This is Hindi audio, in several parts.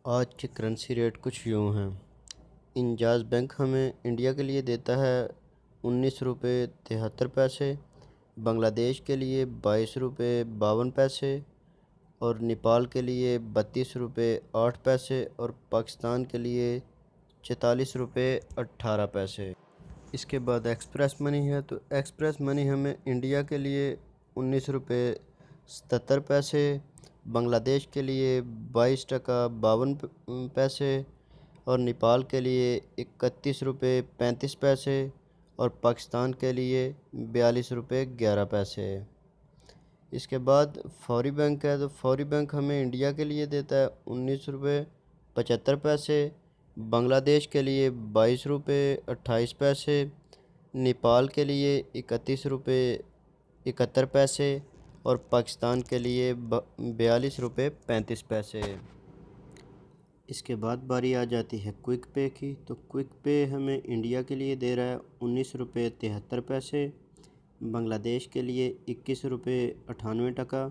आज के करेंसी रेट कुछ यूँ हैं। इंजाज़ बैंक हमें इंडिया के लिए देता है 19 रुपये 73 पैसे, बांग्लादेश के लिए 22 रुपये 52 पैसे और नेपाल के लिए 32 रुपये 8 पैसे और पाकिस्तान के लिए 44 रुपये 18 पैसे। इसके बाद एक्सप्रेस मनी है, तो एक्सप्रेस मनी हमें इंडिया के लिए 19 रुपये 77 पैसे, बांग्लादेश के लिए 22 टका 52 पैसे और नेपाल के लिए 31 रुपये 35 पैसे और पाकिस्तान के लिए 42 रुपये 11 पैसे। इसके बाद फौरी बैंक है, तो फौरी बैंक हमें इंडिया के लिए देता है 19 रुपये 75 पैसे, बांग्लादेश के लिए 22 रुपये 28 पैसे, नेपाल के लिए 31 रुपये 71 पैसे और पाकिस्तान के लिए 42 रुपये 35 पैसे। इसके बाद बारी आ जाती है क्विक पे की, तो क्विक पे हमें इंडिया के लिए दे रहा है 19 रुपये 73 पैसे, बांग्लादेश के लिए 21 रुपये 98 टका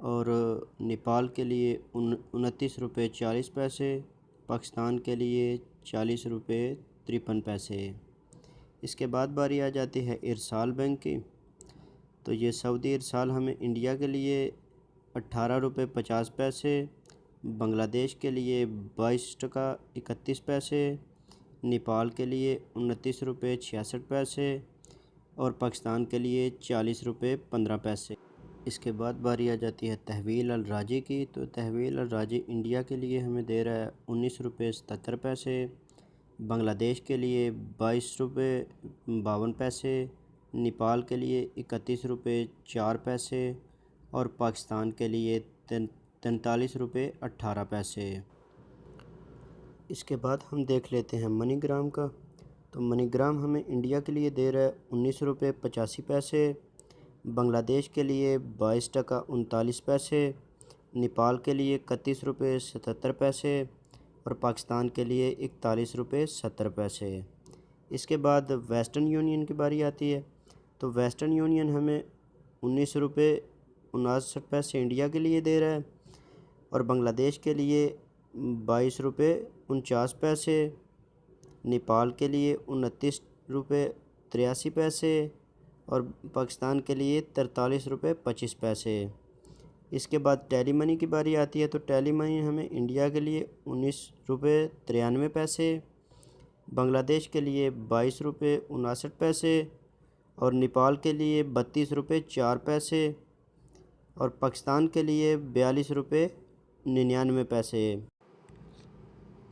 और नेपाल के लिए 29 रुपये 40 पैसे, पाकिस्तान के लिए 40 रुपये 53 पैसे। इसके बाद बारी आ जाती है इरसाल बैंक की, तो ये सऊदी इरसाल हमें इंडिया के लिए 18 रुपये 50 पैसे, बांग्लादेश के लिए 22 टका 31 पैसे, नेपाल के लिए 29 रुपये 66 पैसे और पाकिस्तान के लिए 40 रुपये 15 पैसे। इसके बाद बारी आ जाती है तहवील अल राजी की, तो तहवील अल राजी इंडिया के लिए हमें दे रहा है 19 रुपये 77 पैसे, बांग्लादेश के लिए 22 रुपये 52 पैसे, नेपाल के लिए 31 रुपये 4 पैसे और पाकिस्तान के लिए 43 रुपये 18 पैसे। इसके बाद हम देख लेते हैं मनीग्राम का, तो मनीग्राम हमें इंडिया के लिए दे रहा है 19 रुपये 85 पैसे, बांग्लादेश के लिए 22 टका 39 पैसे, नेपाल के लिए 31 रुपये 77 पैसे और पाकिस्तान के लिए 41 रुपये 70 पैसे। इसके बाद वेस्टर्न यूनियन की बारी आती है, तो वेस्टर्न यूनियन हमें 19 रुपये 59 पैसे इंडिया के लिए दे रहा है और बांग्लादेश के लिए 22 रुपये 49 पैसे, नेपाल के लिए 29 रुपये 83 पैसे और पाकिस्तान के लिए 43 रुपये 25 पैसे। इसके बाद टेली मनी की बारी आती है, तो टेली मनी हमें इंडिया के लिए 19 रुपये 93 पैसे, बांग्लादेश के लिए 22 रुपये 59 पैसे और नेपाल के लिए 32 रुपये 4 पैसे और पाकिस्तान के लिए 42 रुपये 99 पैसे।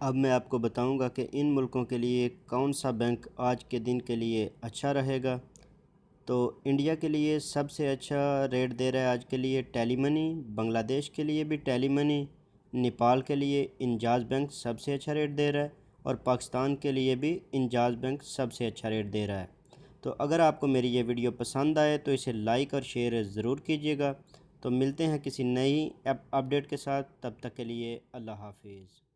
अब मैं आपको बताऊंगा कि इन मुल्कों के लिए कौन सा बैंक आज के दिन के लिए अच्छा रहेगा। तो इंडिया के लिए सबसे अच्छा रेट दे रहा है आज के लिए टेली मनी, बांग्लादेश के लिए भी टेली मनी, नेपाल के लिए इंजाज़ बैंक सबसे अच्छा रेट दे रहा है और पाकिस्तान के लिए भी इंजाज़ बैंक सबसे अच्छा रेट दे रहा है। तो अगर आपको मेरी ये वीडियो पसंद आए तो इसे लाइक और शेयर ज़रूर कीजिएगा। तो मिलते हैं किसी नई अपडेट के साथ, तब तक के लिए अल्लाह हाफिज़।